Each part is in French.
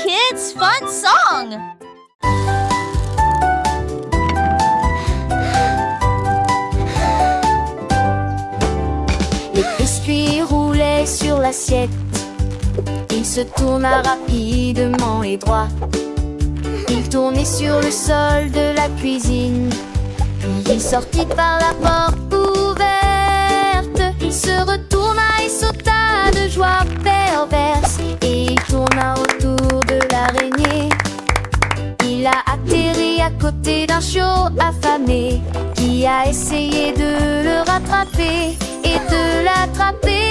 kids' fun song. Les biscuits roulaient sur l'assiette. Il se tourna rapidement et droit. Il tournait sur le sol de la cuisine. Puis il sortit par la porte ouverte. Il se retourna et sauta de joie perverse. Et il tourna autour de l'araignée. Il a atterri à côté d'un chiot affamé qui a essayé de le rattraper et de l'attraper.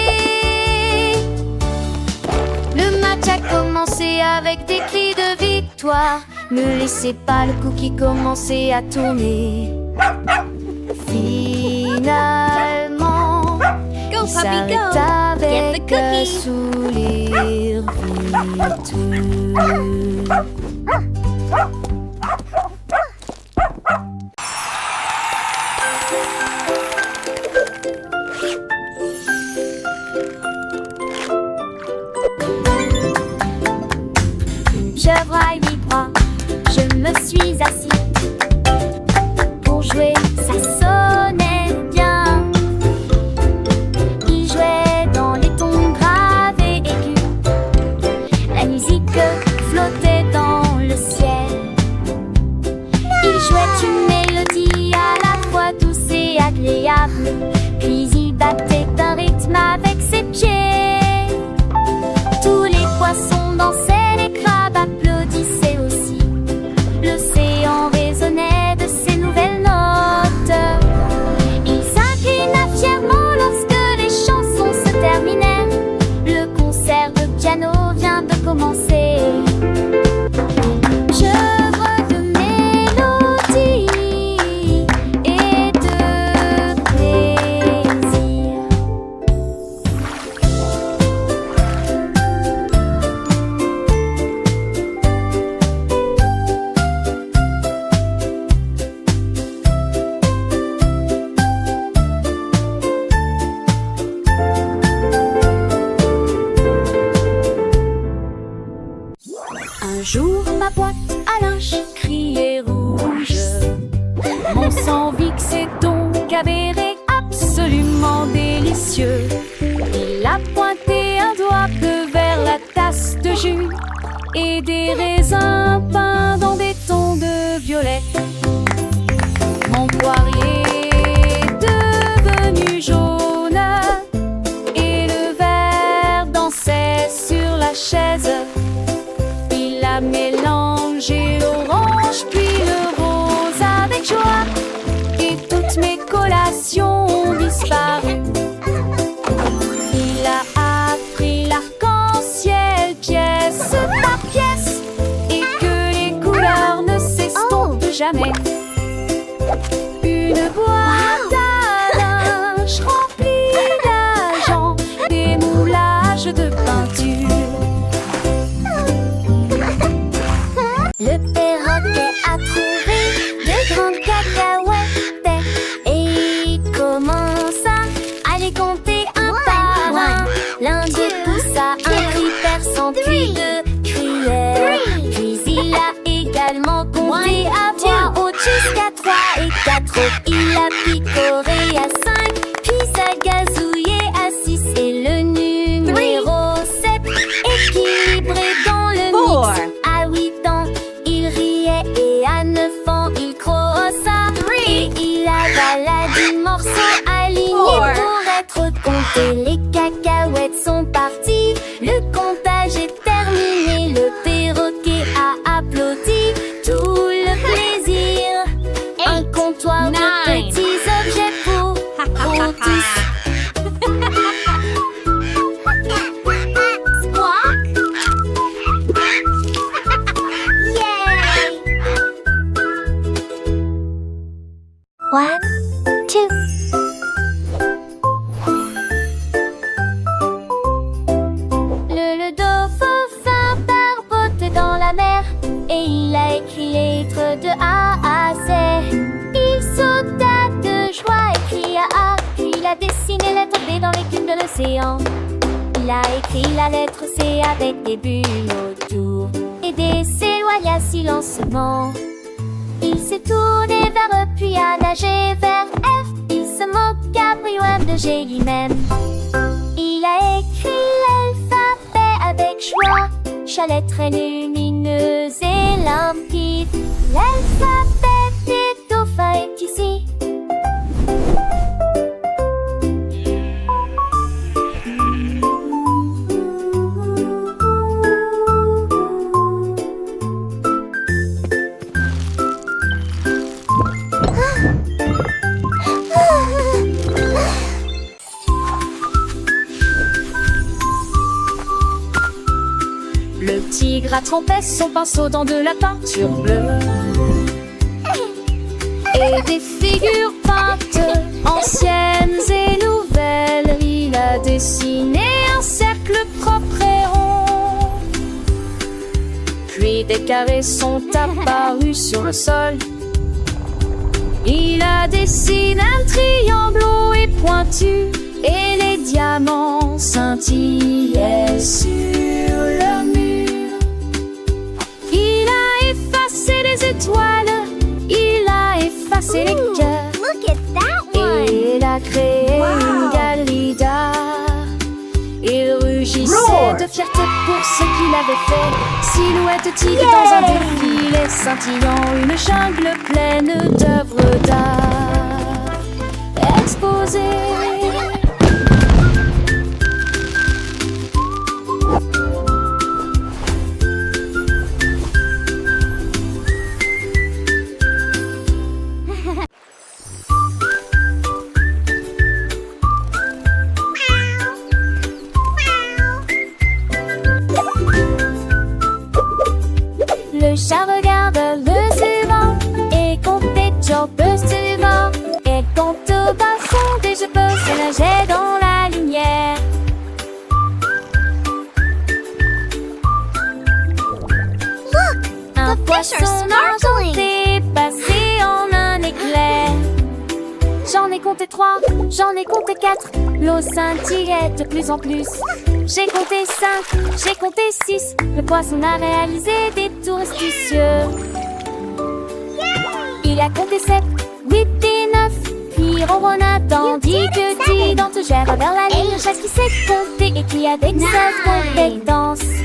Le match a commencé avec des cris de victoire. Ne laissez pas le cookie commencer à tourner. Finalement, Go, il puppy, s'arrête go. Get avec the un cookie. sourire viteux. Chevreuil vibrant, je me suis assis. Pour jouer, ça sonnait bien. Il jouait dans les tons graves et aigus. La musique flottait dans le ciel. Il jouait une mélodie à la fois douce et agréable. Puis il battait un rythme avec ses pieds. Tous les poissons dansaient. Les crabes applaudissaient aussi. L'océan résonnait de ses nouvelles notes. Il s'inclina fièrement lorsque les chansons se terminaient. Le concert de piano vient de commencer. J'œuvre de mélodie et de plaisir. Un jour, ma boîte à linge criait rouge. Mon sang vixé donc avéré absolument délicieux. Il a pointé un doigt bleu vers la tasse de jus et des raisins peints dans des tons de violet. Mon poirier est devenu jaune et le verre dansait sur la chaise. Il a mélangé l'orange puis le rose avec joie et toutes mes collations ont disparu. Il a appris l'arc-en-ciel pièce par pièce et que les couleurs ne s'estompent jamais. Une boîte à linge remplie d'argent, des moulages de peinture. Le perroquet a trouvé de grandes cacahuètes et il commença à les compter un par un. L'un d'eux poussa un cri perçant puis deux crièrent. Puis il a également compté à voix haute jusqu'à 3 et 4 autres. Il a picoré à 5 puis ça gazouillait à 6 et le numéro 7 équilibré dans le mix. À 8 ans, il riait et à 9 ans, il crossa. Et il avala 10 morceaux alignés pour être comptés. Les cacahuètes sont parties, le comptage est terminé. Le perroquet a applaudi, tout le plaisir. Un comptoir de petits objets pour tous. Squawk! One, two. Le dauphin barbotait dans la mer et il a écrit les lettres de A à Z. Il sauta de joie et cria A, puis il a dessiné la lettre B dans l'écume de l'océan. Il a écrit la lettre C avec des bulles autour. et s'éloigna silencieusement. Il s'est tourné vers eux puis a nagé vers F. Il se moqua bruit de G lui-même. Il a écrit l'alphabet avec joie, chalet très lumineuse et limpide. L'alphabet des dauphins est ici. Le tigre a trempé son pinceau dans de la peinture bleue et des figures peintes, anciennes et nouvelles. Il a dessiné un cercle propre et rond. Puis des carrés sont apparus sur le sol. Il a dessiné un triangle haut et pointu, et les diamants scintillaient sur le mur. Il a effacé les étoiles, il a effacé les cœurs. Look at that one. Et il a créé une galerie d'art. Il rugissait de fierté pour ce qu'il avait fait. Silhouette tigre dans un défilé scintillant, une jungle pleine d'œuvres d'art exposées. Le chat regarde le suivant et compte des jambes suivants. Et compte au bas fond des cheveux se nager dans la lumière. Look, Un the fish poisson are snorkeling. argenté passé en un éclair. J'en ai compté 3, j'en ai compté 4. L'eau scintillait de plus en plus. J'ai compté 5, j'ai compté 6. Le poisson a réalisé des tours astucieux. Il a compté 7, 8 et 9. Puis ronronna tandis que dit dans tout gère vers la ligne. Le chat qui sait compter et qui a d'excellentes compétences.